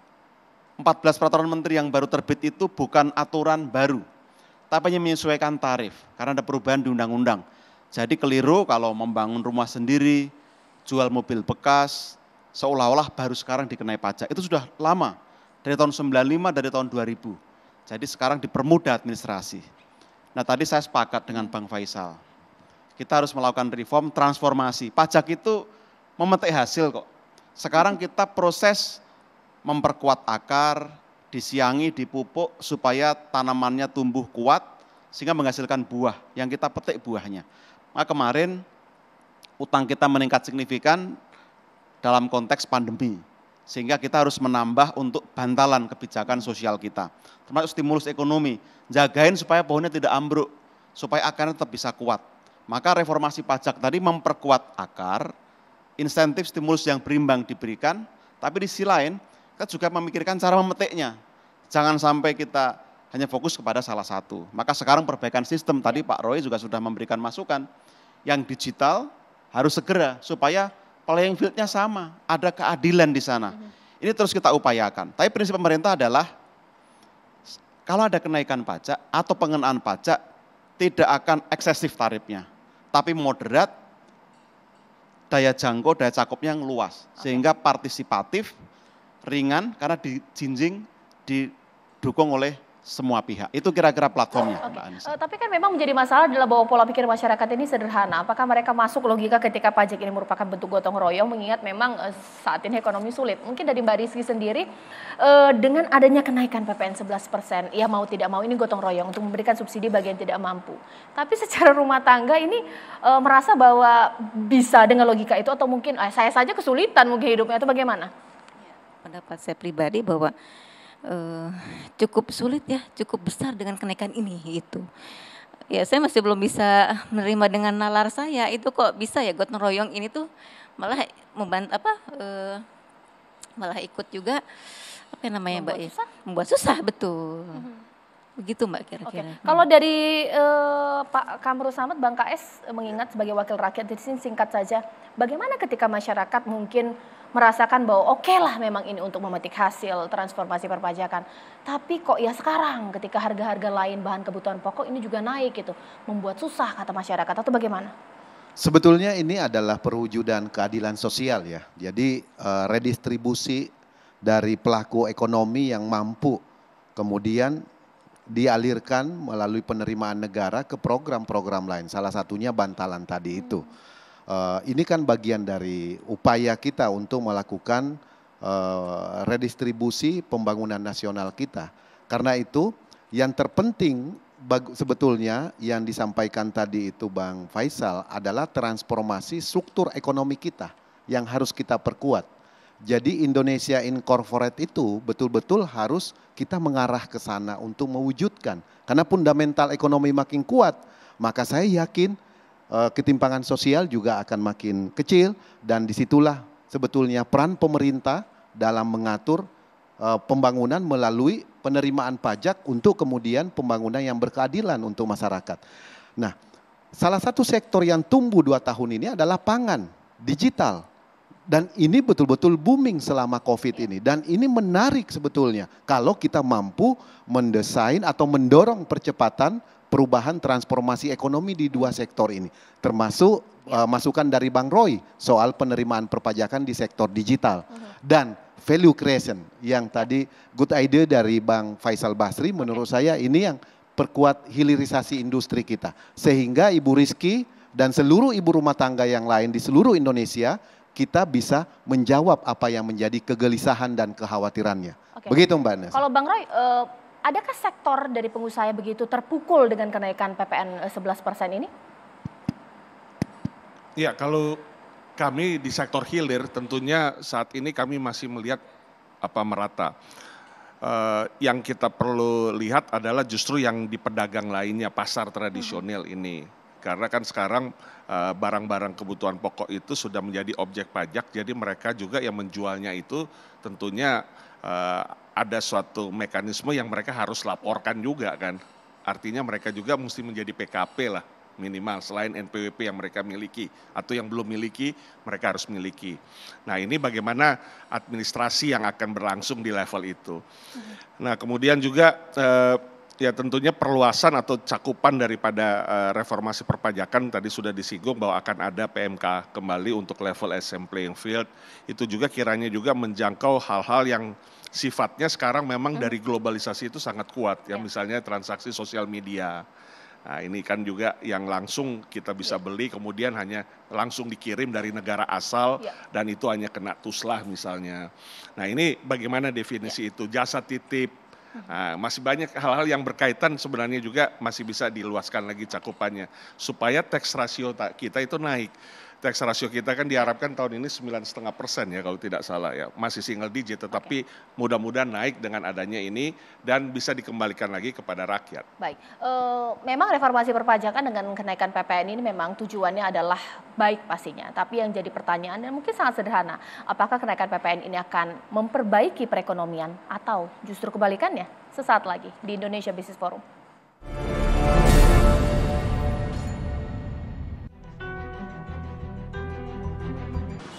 14 peraturan menteri yang baru terbit itu bukan aturan baru, tapi hanya menyesuaikan tarif karena ada perubahan di undang-undang. Jadi keliru kalau membangun rumah sendiri, jual mobil bekas, seolah-olah baru sekarang dikenai pajak. Itu sudah lama, dari tahun 95, dari tahun 2000. Jadi sekarang dipermudah administrasi. Nah tadi saya sepakat dengan Bang Faisal. Kita harus melakukan reform, transformasi. Pajak itu memetik hasil kok. Sekarang kita proses memperkuat akar, disiangi, dipupuk supaya tanamannya tumbuh kuat sehingga menghasilkan buah yang kita petik buahnya. Maka kemarin utang kita meningkat signifikan dalam konteks pandemi. Sehingga kita harus menambah untuk bantalan kebijakan sosial kita. Termasuk stimulus ekonomi, jagain supaya pohonnya tidak ambruk, supaya akarnya tetap bisa kuat. Maka reformasi pajak tadi memperkuat akar, insentif stimulus yang berimbang diberikan, tapi di sisi lain kita juga memikirkan cara memetiknya. Jangan sampai kita hanya fokus kepada salah satu. Maka sekarang perbaikan sistem, tadi Pak Roy juga sudah memberikan masukan, yang digital harus segera supaya playing field-nya sama, ada keadilan di sana. Ini terus kita upayakan. Tapi prinsip pemerintah adalah kalau ada kenaikan pajak atau pengenaan pajak tidak akan eksesif tarifnya, tapi moderat, daya jangkau, daya cakupnya yang luas, sehingga partisipatif, ringan karena dijinjing, didukung oleh semua pihak. Itu kira-kira platformnya, Mbak Anissa. Tapi kan memang menjadi masalah adalah bahwa pola pikir masyarakat ini sederhana. Apakah mereka masuk logika ketika pajak ini merupakan bentuk gotong royong, mengingat memang saat ini ekonomi sulit. Mungkin dari Mbak Rizky sendiri, dengan adanya kenaikan PPN 11%, ya mau tidak mau ini gotong royong untuk memberikan subsidi bagi yang tidak mampu. Tapi secara rumah tangga ini merasa bahwa bisa dengan logika itu, atau mungkin saya saja kesulitan mungkin hidupnya, itu bagaimana? Pendapat saya pribadi bahwa cukup sulit ya, cukup besar dengan kenaikan ini gitu. Ya saya masih belum bisa menerima dengan nalar saya, itu kok bisa ya gotong royong ini tuh malah membantu malah ikut juga apa namanya Mbak ya? Membuat susah, betul. Begitu Mbak kira-kira. Kalau dari Pak Kamrul Samad, Bang KS mengingat sebagai wakil rakyat di sini, singkat saja, bagaimana ketika masyarakat mungkin merasakan bahwa oke lah memang ini untuk memetik hasil transformasi perpajakan, tapi kok ya sekarang ketika harga-harga lain bahan kebutuhan pokok ini juga naik gitu, membuat susah kata masyarakat, atau bagaimana? Sebetulnya ini adalah perwujudan keadilan sosial ya. Jadi redistribusi dari pelaku ekonomi yang mampu kemudian dialirkan melalui penerimaan negara ke program-program lain. Salah satunya bantalan tadi itu. Ini kan bagian dari upaya kita untuk melakukan redistribusi pembangunan nasional kita. Karena itu yang terpenting sebetulnya yang disampaikan tadi itu Bang Faisal adalah transformasi struktur ekonomi kita yang harus kita perkuat. Jadi Indonesia Incorporate itu betul-betul harus kita mengarah ke sana untuk mewujudkan. Karena fundamental ekonomi makin kuat, maka saya yakin ketimpangan sosial juga akan makin kecil, dan disitulah sebetulnya peran pemerintah dalam mengatur pembangunan melalui penerimaan pajak untuk kemudian pembangunan yang berkeadilan untuk masyarakat. Nah, salah satu sektor yang tumbuh 2 tahun ini adalah pangan, digital. Dan ini betul-betul booming selama COVID ini. Dan ini menarik sebetulnya kalau kita mampu mendesain atau mendorong percepatan perubahan transformasi ekonomi di 2 sektor ini. Termasuk masukan dari Bang Roy soal penerimaan perpajakan di sektor digital. Dan value creation yang tadi good idea dari Bang Faisal Basri, menurut saya ini yang perkuat hilirisasi industri kita. Sehingga Ibu Rizky dan seluruh ibu rumah tangga yang lain di seluruh Indonesia kita bisa menjawab apa yang menjadi kegelisahan dan kekhawatirannya. Oke. Begitu Mbak Nessa. Kalau Bang Roy, adakah sektor dari pengusaha begitu terpukul dengan kenaikan PPN 11% ini? Ya, kalau kami di sektor hilir tentunya saat ini kami masih melihat merata. Yang kita perlu lihat adalah justru yang di pedagang lainnya, pasar tradisional ini. Karena kan sekarang barang-barang kebutuhan pokok itu sudah menjadi objek pajak, jadi mereka juga yang menjualnya itu tentunya ada suatu mekanisme yang mereka harus laporkan juga kan. Artinya mereka juga mesti menjadi PKP lah minimal selain NPWP yang mereka miliki atau yang belum miliki mereka harus miliki. Nah ini bagaimana administrasi yang akan berlangsung di level itu. Nah kemudian juga ya tentunya perluasan atau cakupan daripada reformasi perpajakan tadi sudah disinggung bahwa akan ada PMK kembali untuk level assembly playing field. Itu juga kiranya juga menjangkau hal-hal yang sifatnya sekarang memang dari globalisasi itu sangat kuat. Ya misalnya transaksi sosial media. Nah ini kan juga yang langsung kita bisa beli kemudian hanya langsung dikirim dari negara asal dan itu hanya kena tuslah misalnya. Nah ini bagaimana definisi itu, jasa titip. Nah, masih banyak hal-hal yang berkaitan sebenarnya juga masih bisa diluaskan lagi cakupannya supaya tax ratio kita itu naik. Tax ratio kita kan diharapkan tahun ini 9,5% ya kalau tidak salah ya, masih single digit tetapi mudah-mudahan naik dengan adanya ini dan bisa dikembalikan lagi kepada rakyat. Baik, memang reformasi perpajakan dengan kenaikan PPN ini memang tujuannya adalah baik pastinya, tapi yang jadi pertanyaan dan mungkin sangat sederhana, apakah kenaikan PPN ini akan memperbaiki perekonomian atau justru kebalikannya? Sesaat lagi di Indonesia Business Forum.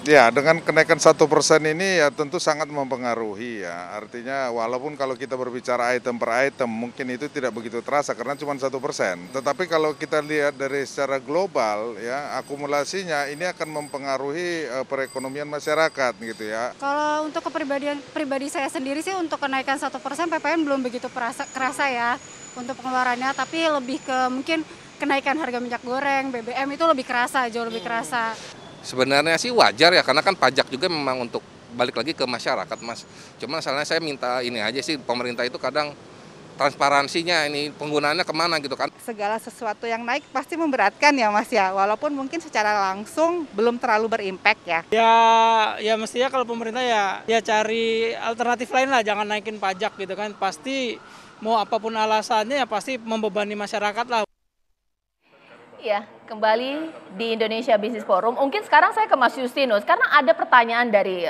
Ya, dengan kenaikan 1% ini ya tentu sangat mempengaruhi ya. Artinya walaupun kalau kita berbicara item per item mungkin itu tidak begitu terasa karena cuma 1%. Tetapi kalau kita lihat dari secara global ya akumulasinya ini akan mempengaruhi perekonomian masyarakat gitu ya. Kalau untuk kepribadian pribadi saya sendiri sih untuk kenaikan 1% PPN belum begitu kerasa ya untuk pengeluarannya. Tapi lebih ke mungkin kenaikan harga minyak goreng, BBM itu lebih kerasa, jauh lebih kerasa. Sebenarnya sih wajar ya, karena kan pajak juga memang untuk balik lagi ke masyarakat, Mas. Cuma masalahnya saya minta ini aja sih, pemerintah itu kadang transparansinya ini penggunaannya kemana gitu kan. Segala sesuatu yang naik pasti memberatkan ya Mas ya, walaupun mungkin secara langsung belum terlalu berimpact ya. Ya mestinya kalau pemerintah ya cari alternatif lain lah, jangan naikin pajak gitu kan. Pasti mau apapun alasannya ya pasti membebani masyarakat lah. Ya, kembali di Indonesia Business Forum. Mungkin sekarang saya ke Mas Justinus, karena ada pertanyaan dari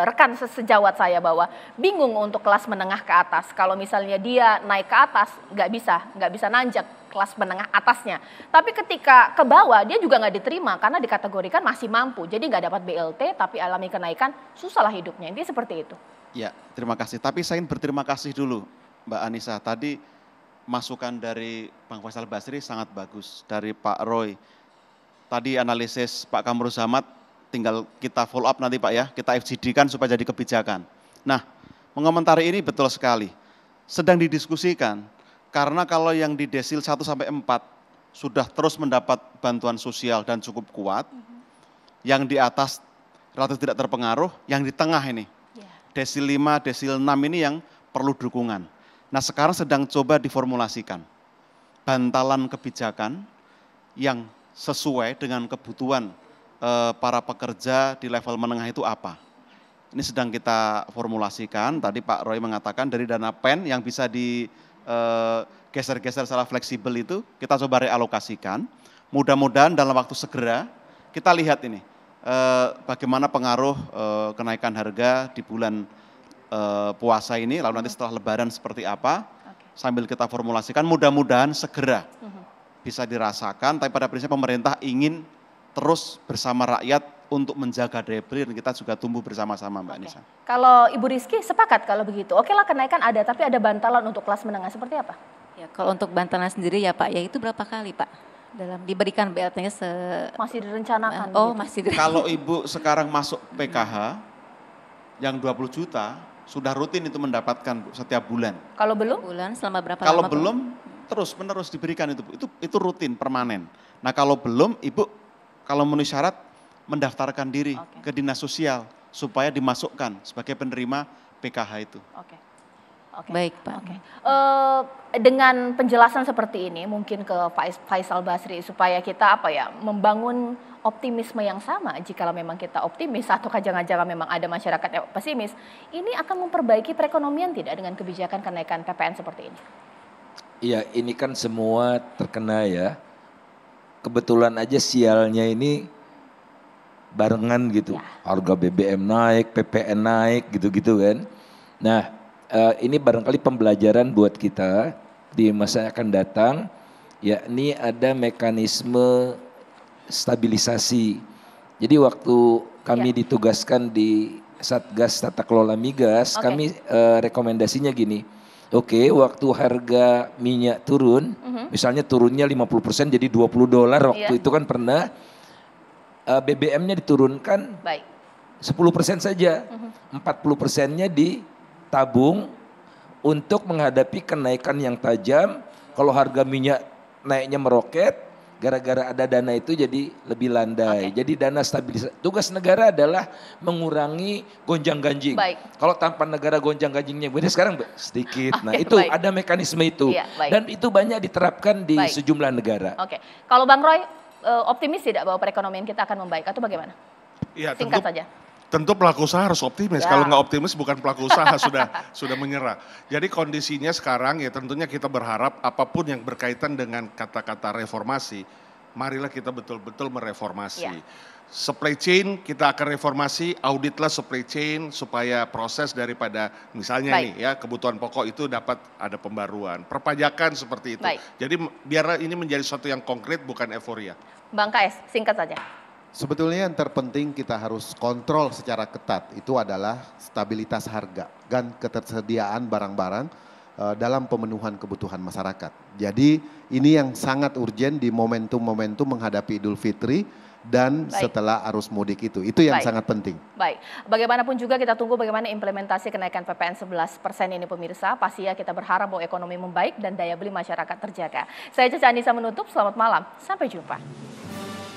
rekan sejawat saya bahwa bingung untuk kelas menengah ke atas. Kalau misalnya dia naik ke atas, nggak bisa nanjak kelas menengah atasnya. Tapi ketika ke bawah, dia juga nggak diterima karena dikategorikan masih mampu. Jadi nggak dapat BLT, tapi alami kenaikan, susah lah hidupnya. Intinya seperti itu. Ya, terima kasih. Tapi saya ingin berterima kasih dulu, Mbak Anissa. Tadi masukan dari Bang Faisal Basri sangat bagus, dari Pak Roy. Tadi analisis Pak Kamrul Samad, tinggal kita follow up nanti Pak ya, kita FGD-kan supaya jadi kebijakan. Nah, mengomentari ini betul sekali, sedang didiskusikan, karena kalau yang di desil 1-4 sudah terus mendapat bantuan sosial dan cukup kuat, yang di atas relatif tidak terpengaruh, yang di tengah ini, desil 5, desil 6 ini yang perlu dukungan. Nah sekarang sedang coba diformulasikan bantalan kebijakan yang sesuai dengan kebutuhan para pekerja di level menengah itu apa. Ini sedang kita formulasikan, tadi Pak Roy mengatakan dari dana PEN yang bisa digeser-geser secara fleksibel itu kita coba realokasikan. Mudah-mudahan dalam waktu segera kita lihat ini bagaimana pengaruh kenaikan harga di bulan puasa ini, lalu nanti setelah lebaran seperti apa, sambil kita formulasikan, mudah-mudahan segera bisa dirasakan, tapi pada prinsipnya pemerintah ingin terus bersama rakyat untuk menjaga daya beli dan kita juga tumbuh bersama-sama Mbak Nisa. Kalau Ibu Rizky sepakat kalau begitu, oke lah kenaikan ada, tapi ada bantalan untuk kelas menengah seperti apa? Ya, kalau untuk bantalan sendiri ya Pak, ya itu berapa kali Pak? Dalam diberikan BLT-nya masih direncanakan. Oh, gitu. masih Kalau Ibu sekarang masuk PKH yang 20 juta, sudah rutin itu mendapatkan Bu, setiap bulan. Kalau belum? Bulan selama berapa kalau lama? Kalau belum, terus menerus diberikan itu rutin, permanen. Nah kalau belum, Ibu kalau memenuhi syarat mendaftarkan diri ke dinas sosial supaya dimasukkan sebagai penerima PKH itu. Oke. Baik Pak. Dengan penjelasan seperti ini mungkin ke Pak Faisal Basri supaya kita membangun optimisme yang sama. Jikalau memang kita optimis atau jangan-jangan memang ada masyarakat yang pesimis, ini akan memperbaiki perekonomian tidak dengan kebijakan kenaikan PPN seperti ini? Iya, ini kan semua terkena ya. Kebetulan aja sialnya ini barengan gitu. Harga BBM naik, PPN naik gitu-gitu kan. Nah, ini barangkali pembelajaran buat kita di masa yang akan datang, yakni ada mekanisme stabilisasi. Jadi waktu kami ditugaskan di Satgas Tata Kelola Migas, kami rekomendasinya gini, waktu harga minyak turun, misalnya turunnya 50% jadi $20 waktu itu kan pernah, BBM-nya diturunkan 10% saja, 40%-nya ditabung untuk menghadapi kenaikan yang tajam. Kalau harga minyak naiknya meroket, gara-gara ada dana itu jadi lebih landai. Jadi dana stabilisasi. Tugas negara adalah mengurangi gonjang-ganjing. Kalau tanpa negara gonjang-ganjingnya beda sekarang sedikit. Nah itu ada mekanisme itu. Dan itu banyak diterapkan di sejumlah negara. Kalau Bang Roy, optimis tidak bahwa perekonomian kita akan membaik atau bagaimana? Iya, singkat saja. Tentu pelaku usaha harus optimis. Kalau nggak optimis bukan pelaku usaha sudah menyerah. Jadi kondisinya sekarang ya tentunya kita berharap apapun yang berkaitan dengan kata-kata reformasi, marilah kita betul-betul mereformasi. Supply chain kita akan reformasi, auditlah supply chain supaya proses daripada misalnya nih ya kebutuhan pokok itu dapat ada pembaruan. Perpajakan seperti itu. Jadi biar ini menjadi sesuatu yang konkret bukan euforia. Bang KS, singkat saja. Sebetulnya yang terpenting kita harus kontrol secara ketat itu adalah stabilitas harga dan ketersediaan barang-barang dalam pemenuhan kebutuhan masyarakat. Jadi ini yang sangat urgen di momentum-momentum menghadapi Idul Fitri dan setelah arus mudik itu yang sangat penting. Baik, bagaimanapun juga kita tunggu bagaimana implementasi kenaikan PPN 11% ini pemirsa. Pasti ya kita berharap bahwa ekonomi membaik dan daya beli masyarakat terjaga. Saya Caca Anissa menutup, selamat malam, sampai jumpa.